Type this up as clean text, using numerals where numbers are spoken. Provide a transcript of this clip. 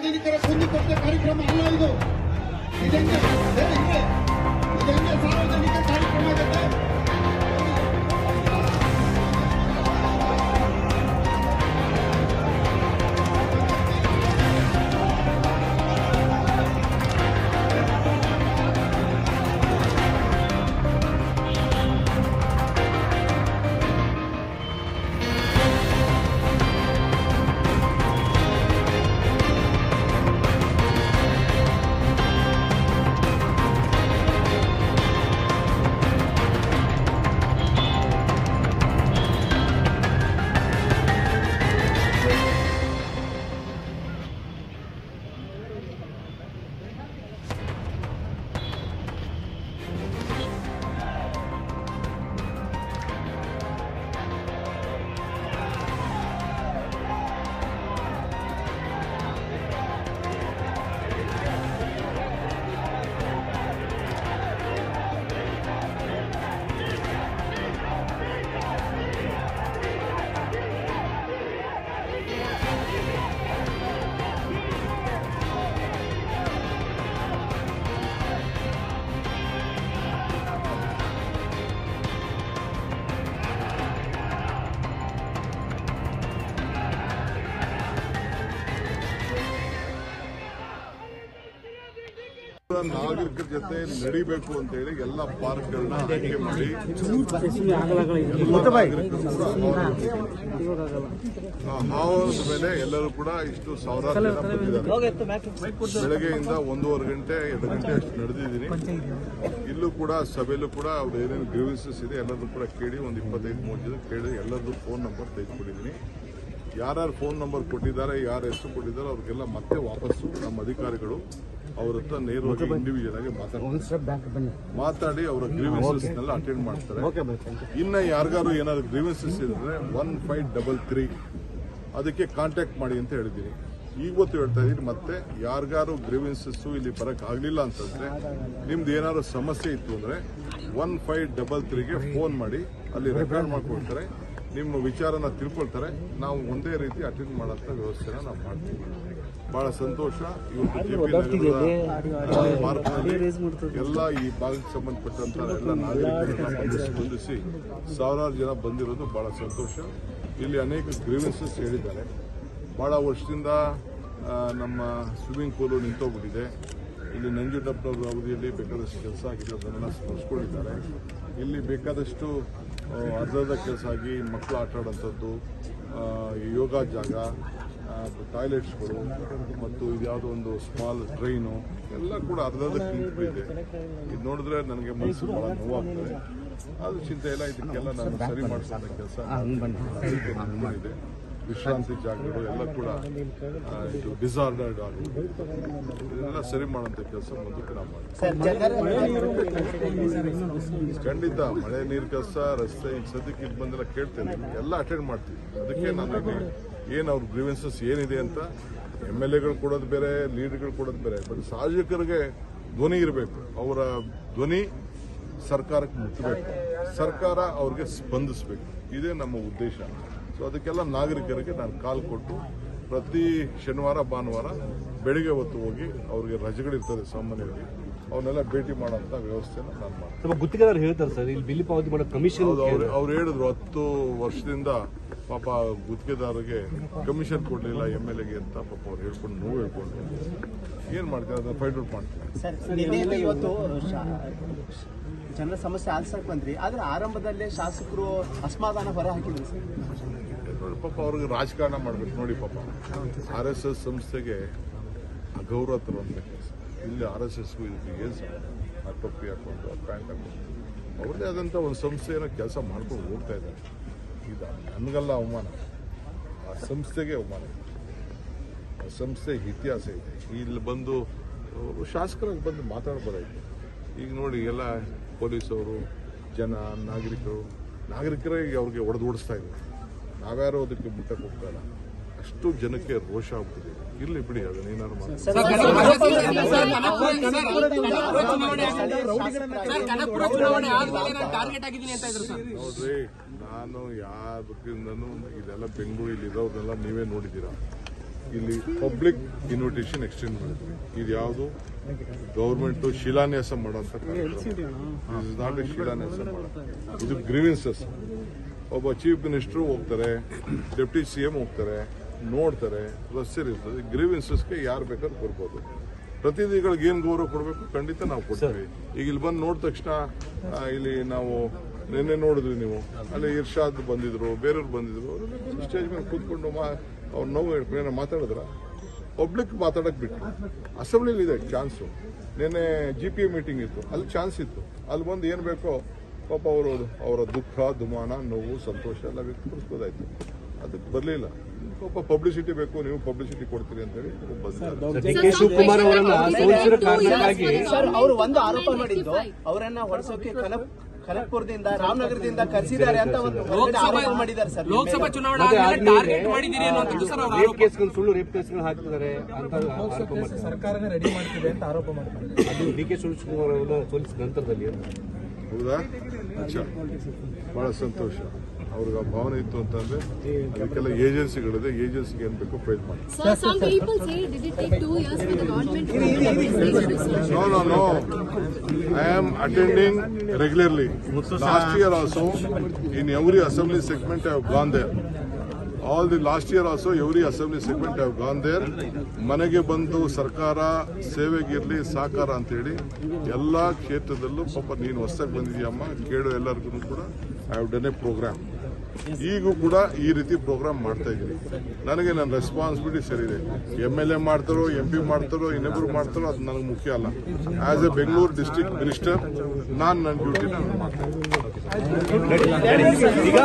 ಸಾರ್ವಜನಿಕರ ಕುಂದುಕೊರತೆ ಕಾರ್ಯಕ್ರಮ ಅಲ್ಲ ಇದು. ಇದೆಂಗೆ ಸಾರ್ವಜನಿಕ ಕಾರ್ಯಕ್ರಮ ಆಗುತ್ತೆ? ನಾಗರಿಕರ ಜೊತೆ ನಡಿಬೇಕು ಅಂತ ಹೇಳಿ ಎಲ್ಲ ಪಾರ್ಕ್ಗಳನ್ನ ಆಯ್ಕೆ ಮಾಡಿ ಹಾವದ ಮೇಲೆ ಎಲ್ಲರೂ ಕೂಡ ಇಷ್ಟು ಸಾವಿರಾರು ಜನ ಬಂದಿದ್ದಾರೆ. ಬೆಳಗ್ಗೆಯಿಂದ 1:30 ಗಂಟೆ 2 ಗಂಟೆ ಅಷ್ಟು ನಡೆದಿದ್ದೀನಿ. ಇಲ್ಲೂ ಕೂಡ ಸಭೆಯಲ್ಲೂ ಕೂಡ ಅವ್ರು ಏನೇನು ಗ್ರೀವೆನ್ಸಸ್ ಇದೆ ಎಲ್ಲರೂ ಕೂಡ ಕೇಳಿ ಒಂದು 25-30 ಜನ ಕೇಳಿ ಎಲ್ಲರದ್ದು ಫೋನ್ ನಂಬರ್ ತೆಗೆದುಕೊಂಡಿದ್ದೀನಿ. ಯಾರ್ಯಾರು ಫೋನ್ ನಂಬರ್ ಕೊಟ್ಟಿದ್ದಾರೆ, ಯಾರ ಹೆಸರು ಕೊಟ್ಟಿದ್ದಾರೆ ಅವ್ರಿಗೆಲ್ಲ ಮತ್ತೆ ವಾಪಸ್ಸು ನಮ್ಮ ಅಧಿಕಾರಿಗಳು ಅವ್ರ ಹತ್ರ ನೇರವಾಗಿ ಇಂಡಿವಿಜುವಲ್ ಆಗಿ ಮಾತಾಡಿ ಅವರ ಗ್ರೀವೆನ್ಸಸ್ನೆಲ್ಲ ಅಟೆಂಡ್ ಮಾಡ್ತಾರೆ. ಇನ್ನು ಯಾರಿಗಾರು ಏನಾದ್ರು ಗ್ರೀವೆನ್ಸಸ್ ಇದ್ರೆ 1533 ಅದಕ್ಕೆ ಕಾಂಟ್ಯಾಕ್ಟ್ ಮಾಡಿ ಅಂತ ಹೇಳಿದ್ದೀನಿ. ಇವತ್ತು ಹೇಳ್ತಾ ಇದ್ದೀನಿ ಮತ್ತೆ ಯಾರಿಗಾರು ಗ್ರೀವೆನ್ಸಸ್ ಇಲ್ಲಿ ಬರಕ್ ಆಗ್ಲಿಲ್ಲ ಅಂತಂದ್ರೆ ನಿಮ್ದು ಏನಾದ್ರು ಸಮಸ್ಯೆ ಇತ್ತು ಅಂದ್ರೆ 1533ಗೆ ಫೋನ್ ಮಾಡಿ ಅಲ್ಲಿ ರೆಕಾರ್ಡ್ ಮಾಡ್ಕೊಳ್ತಾರೆ, ನಿಮ್ಮ ವಿಚಾರನ ತಿಳ್ಕೊಳ್ತಾರೆ. ನಾವು ಒಂದೇ ರೀತಿ ಅಟೆಂಡ್ ಮಾಡೋಂಥ ವ್ಯವಸ್ಥೆನ ನಾವು ಮಾಡ್ತೀವಿ. ಬಹಳ ಸಂತೋಷ. ಇವತ್ತು ಪಾರ್ಕ್ನಲ್ಲಿ ಎಲ್ಲ ಈ ಭಾಗಕ್ಕೆ ಸಂಬಂಧಪಟ್ಟಂತ ಎಲ್ಲ ನಾಗರಿಕರನ್ನ ಸ್ಪಂದಿಸಿ ಸಾವಿರಾರು ಜನ ಬಂದಿರೋದು ಬಹಳ ಸಂತೋಷ. ಇಲ್ಲಿ ಅನೇಕ ಗ್ರೀವೆನ್ಸಸ್ ಹೇಳಿದ್ದಾರೆ. ಬಹಳ ವರ್ಷದಿಂದ ನಮ್ಮ ಸ್ವಿಮ್ಮಿಂಗ್ ಪೂಲು ನಿಂತೋಗ್ಬಿಟ್ಟಿದೆ. ಇಲ್ಲಿ ನಂಜುಂಡಪ್ಪನವರ ಅವಧಿಯಲ್ಲಿ ಬೇಕಾದಷ್ಟು ಕೆಲಸ ಆಗಿದೆ, ಅದನ್ನೆಲ್ಲ ಸ್ಮರಿಸ್ಕೊಂಡಿದ್ದಾರೆ. ಇಲ್ಲಿ ಬೇಕಾದಷ್ಟು ಅರ್ಧದ ಕೆಲಸ ಆಗಿ ಮಕ್ಕಳು ಆಟ ಆಡೋಂಥದ್ದು, ಯೋಗ ಜಾಗ, ಟಾಯ್ಲೆಟ್ಸ್ಗಳು ಮತ್ತು ಇದ್ಯಾವುದೋ ಒಂದು ಸ್ಮಾಲ್ ಟ್ರೈನು ಎಲ್ಲ ಕೂಡ ಅರ್ಧದಕ್ಕೆ ನಿಂತಿದೆ. ಇದು ನೋಡಿದ್ರೆ ನನಗೆ ಮನಸ್ಸು ಬಹಳ ನೋವಾಗ್ತದೆ. ಅದು ಚಿಂತೆ ಇಲ್ಲ, ಇದಕ್ಕೆಲ್ಲ ನಾನು ಸರಿ ಮಾಡಿಸೋಂಥ ಕೆಲಸ ಇದೆ. ವಿಶ್ರಾಂತಿ ಜಾಗಗಳು ಎಲ್ಲ ಕೂಡ ಇದು ಡಿಸಾರ್ಡರ್ಡ್ ಆಗಿದೆ, ಇದನ್ನೆಲ್ಲ ಸರಿ ಮಾಡೋಂಥ ಕೆಲಸ ಮುಂದಕ್ಕೆ ನಾವು ಮಾಡ್ತೀವಿ. ಖಂಡಿತ ಮಳೆ ನೀರು ಕೆಲಸ, ರಸ್ತೆ ಈಗ ಸದ್ಯಕ್ಕೆ ಇದು ಬಂದೆಲ್ಲ ಕೇಳ್ತೇನೆ, ಎಲ್ಲ ಅಟೆಂಡ್ ಮಾಡ್ತೀವಿ. ಅದಕ್ಕೆ ನಾನು ಏನು ಅವ್ರ ಗ್ರೀವೆನ್ಸಸ್ ಏನಿದೆ ಅಂತ MLAಗಳು ಕೊಡೋದು ಬೇರೆ, ಲೀಡರ್ಗಳು ಕೊಡೋದು ಬೇರೆ. ಬಟ್ ಸಾರ್ವಜನಿಕರಿಗೆ ಧ್ವನಿ ಇರಬೇಕು. ಅವರ ಧ್ವನಿ ಸರ್ಕಾರಕ್ಕೆ ಮುಟ್ಟಬೇಕು, ಸರ್ಕಾರ ಅವ್ರಿಗೆ ಸ್ಪಂದಿಸಬೇಕು. ಇದೇ ನಮ್ಮ ಉದ್ದೇಶ. ಸೊ ಅದಕ್ಕೆಲ್ಲ ನಾಗರಿಕರಿಗೆ ನಾನು ಕಾಲ್ ಕೊಟ್ಟು ಪ್ರತಿ ಶನಿವಾರ ಭಾನುವಾರ ಬೆಳಿಗ್ಗೆ ಹೊತ್ತು ಹೋಗಿ ಅವ್ರಿಗೆ ರಜೆಗಳಿರ್ತದೆ ಸಾಮಾನ್ಯವಾಗಿ, ಅವನ್ನೆಲ್ಲ ಭೇಟಿ ಮಾಡೋಂಥ ವ್ಯವಸ್ಥೆನ ನಾನು ಮಾಡ್ತೀನಿ. ಗುತ್ತಿಗೆದಾರರು ಹೇಳ್ತಾರೆ ಸರ್, ಇಲ್ಲಿ ಬಿಲ್ ಪಾವತಿ ಮಾಡೋ ಕಮಿಷನ್ ಅವ್ರು ಹೇಳಿದ್ರು 10 ವರ್ಷದಿಂದ ಪಾಪ ಗುತ್ತಿಗೆದಾರರಿಗೆ ಕಮಿಷನ್ ಕೊಡಲಿಲ್ಲ MLAಗೆ ಅಂತ ಪಾಪ ಅವ್ರು ಹೇಳ್ಕೊಂಡು ನೋವು ಹೇಳ್ಕೊಂಡು ಏನ್ ಮಾಡ್ತಾರೆ ಅದನ್ನ ಫೈಂಡ್ ಔಟ್ ಮಾಡ್ತಾರೆ. ಇವತ್ತು ಜನರ ಸಮಸ್ಯೆ ಆಲಿಸಕ್ ಬಂದ್ರಿ, ಆದ್ರೆ ಆರಂಭದಲ್ಲೇ ಶಾಸಕರು ಅಸಮಾಧಾನ ಹೊರ ಹಾಕಿದ್ರು ಸರ್. ನೋಡಿ ಪಾಪ ಅವ್ರಿಗೆ ರಾಜಕಾರಣ ಮಾಡ್ಬೇಕು. ನೋಡಿ ಪಾಪ RSS ಸಂಸ್ಥೆಗೆ ಅಗೌರವ ತರುವಂತ ಕೆಲಸ. ಇಲ್ಲಿ RSSಗೂ ಇದಕ್ಕೆ ಏನು ಆ ಟೊಪ್ಪಿ ಹಾಕೊಂಡು ಪ್ಯಾಂಟ್ ಹಾಕೊಂಡು ಅವ್ರದ್ದೇ ಆದಂಥ ಒಂದು ಸಂಸ್ಥೆಯನ್ನು ಕೆಲಸ ಮಾಡ್ಕೊಂಡು ಹೋಗ್ತಾ ಇದ್ದಾರೆ. ಇದು ನನಗಲ್ಲ ಅವಮಾನ, ಆ ಸಂಸ್ಥೆಗೆ ಅವಮಾನ. ಆ ಸಂಸ್ಥೆಗೆ ಇತಿಹಾಸ ಇದೆ. ಇಲ್ಲಿ ಬಂದು ಶಾಸಕರಾಗಿ ಬಂದು ಮಾತಾಡ್ಬೋದಾಯ್ತು. ಈಗ ನೋಡಿ ಎಲ್ಲ ಪೊಲೀಸವರು, ಜನ, ನಾಗರಿಕರೇ ಅವ್ರಿಗೆ ಓಡಿಸ್ತಾ ಇದ್ದಾರೆ. ನಾವ್ಯಾರೋ ಅದಕ್ಕೆ ಮುಟ್ಟಕ್ಕೆ ಹೋಗ್ತಾ ಇಲ್ಲ. ಅಷ್ಟು ಜನಕ್ಕೆ ರೋಷ ಆಗ್ಬಿಟ್ಟಿದೆ. ಇರ್ಲಿ ಬಿಡಿ, ಅದನ್ನೇನಾದ್ರು ನೋಡ್ರಿ, ನಾನು ಯಾರಕ್ಕಿಂದನೂ ಇದೆಲ್ಲ ಬೆಂಗಳೂರಲ್ಲಿ ಇರೋರ್ನೆಲ್ಲ ನೀವೇ ನೋಡಿದ್ದೀರಾ. ಇಲ್ಲಿ ಪಬ್ಲಿಕ್ ಇನ್ವಿಟೇಷನ್ ಎಕ್ಸ್ಟೆಂಡ್ ಮಾಡಿದ್ವಿ. ಇದು ಯಾವುದು ಗೌರ್ಮೆಂಟ್ ಶಿಲಾನ್ಯಾಸ ಮಾಡೋಂಥ ನಾಟ್ ಶಿಲಾನ್ಯಾಸ ಮಾಡೋದು, ಇದು ಗ್ರೀವೆನ್ಸಸ್. ಒಬ್ಬ ಚೀಫ್ ಮಿನಿಸ್ಟರ್ ಹೋಗ್ತಾರೆ, ಡೆಪ್ಟಿ CM ಹೋಗ್ತಾರೆ, ನೋಡ್ತಾರೆ, ಪ್ರೊಸೀಜರ್ ಇರ್ತದೆ. ಗ್ರೀವೆನ್ಸಸ್ಗೆ ಯಾರು ಬೇಕಾದ್ರೂ ಬರ್ಬೋದು. ಪ್ರತಿನಿಧಿಗಳಿಗೆ ಏನು ಗೌರವ ಕೊಡಬೇಕು ಖಂಡಿತ ನಾವು ಕೊಡ್ತೀವಿ. ಈಗ ಇಲ್ಲಿ ಬಂದು ನೋಡಿದ ತಕ್ಷಣ ಇಲ್ಲಿ ನಾವು ನಿನ್ನೆ ನೋಡಿದ್ವಿ, ನೀವು ಅಲ್ಲಿ ಇರ್ಷಾದ್ ಬಂದಿದ್ರು, ಬೇರೆಯವ್ರು ಬಂದಿದ್ರು, ಸ್ಟೇಜ್ ಮೇಲೆ ಕೂತ್ಕೊಂಡು ಅವ್ರು ನೋವು ಏನೋ ಮಾತಾಡಿದ್ರ, ಪಬ್ಲಿಕ್ ಮಾತಾಡಕ್ ಬಿಟ್ಟು. ಅಸೆಂಬ್ಲಿಲಿ ಇದೆ ಚಾನ್ಸು. ನಿನ್ನೆ GPA ಮೀಟಿಂಗ್ ಇತ್ತು, ಅಲ್ಲಿ ಚಾನ್ಸ್ ಇತ್ತು. ಅಲ್ಲಿ ಬಂದು ಏನು ಬೇಕೋ ಪಾಪ ಅವರ ದುಃಖ, ದುಮಾನ, ನೋವು, ಸಂತೋಷ ಎಲ್ಲ ವ್ಯಕ್ತಪಡಿಸ್ಬೋದಾಯ್ತು. ಅದಕ್ಕೆ ಬರಲಿಲ್ಲ. ಪಾಪ ಪಬ್ಲಿಸಿಟಿ ಬೇಕು, ನೀವು ಪಬ್ಲಿಸಿಟಿ ಕೊಡ್ತೀರಿ ಅಂತ ಹೇಳಿ ಬಂದಿದ್ದಾರೆ. DK ಶಿವಕುಮಾರ್ ಅವರನ್ನ ಸೋಲಿಸಿದ ಕಾರಣಕ್ಕಾಗಿ ಸರ್ ಅವರು ಒಂದು ಆರೋಪ ಮಾಡಿದ್ದು ಅವರನ್ನ ಹೊರಸೋಕೆ ಖರಗ್ಪುರದಿಂದ, ರಾಮನಗರದಿಂದ ಕರೆಸಿದ್ದಾರೆ ಅಂತ ಒಂದು ಆರೋಪ ಮಾಡಿದ್ದಾರೆ ಸರ್. ಲೋಕಸಭಾ ಚುನಾವಣೆ ಟಾರ್ಗೆಟ್ ಮಾಡಿದ್ದೀರಿ ಅನ್ನುವಂಥದ್ದು ಸರ್ ಅವರ ರೇಪ್ ಕೇಸ್ಗಳು, ಸುಳ್ಳು ರೇಪ್ ಕೇಸ್ಗಳು ಹಾಕ್ತಿದ್ದಾರೆ ಅಂತ ಆರೋಪ ಮಾಡ್ತಾರೆ. ಸರ್ಕಾರನೇ ರೆಡಿ ಮಾಡ್ತಿದೆ ಅಂತ ಆರೋಪ ಮಾಡ್ತಾರೆ. ಅದು DK ಶಿವಕುಮಾರ್ ಅವರನ್ನ ಸೋಲಿಸಿದ ನಂತರದಲ್ಲಿ ಹೌದಾ? ಅಚ್ಚಾ, ಬಹಳ ಸಂತೋಷ. ಅವ್ರಿಗೆ ಆ ಭಾವನೆ ಇತ್ತು ಅಂತಂದ್ರೆ ಅದಕ್ಕೆಲ್ಲ ಏಜೆನ್ಸಿಗಳಿದೆ, ಏಜೆನ್ಸಿಗೆ ಏನ್ ಬೇಕೋ ಫೈಲ್ ಮಾಡಿ. Sir, some people say did it take 2 years for the government to make No. I am attending regularly. Last year also, in every assembly segment I have gone there. All the last year also, every assembly segment I have gone there. ಮನೆಗೆ ಬಂದು ಸರ್ಕಾರ ಸೇವೆಗಿರ್ಲಿ ಸಹಕಾರ ಅಂತೇಳಿ ಎಲ್ಲ ಕ್ಷೇತ್ರದಲ್ಲೂ ಪಾಪ ನೀನು ಹೊಸದಾಗಿ ಬಂದಿದ್ಯಮ್ಮ ಕೇಳು ಎಲ್ಲರಿಗೂ ಕೂಡ I have done a programme. ಈಗೂ ಕೂಡ ಈ ರೀತಿ ಪ್ರೋಗ್ರಾಮ್ ಮಾಡ್ತಾ ಇದ್ದೀನಿ. ನನಗೆ ನನ್ನ ರೆಸ್ಪಾನ್ಸಿಬಿಲಿಟಿ ಸರಿ ಇದೆ. MLA ಮಾಡ್ತಾರೋ, MP ಮಾಡ್ತಾರೋ, ಇನ್ನೊಬ್ರು ಮಾಡ್ತಾರೋ ಅದು ನನಗೆ ಮುಖ್ಯ ಅಲ್ಲ. As A Bengaluru district minister ನಾನು ನನ್ನ ಡ್ಯೂಟಿ ನಾನು ಮಾಡ್ತೀನಿ. ಈಗ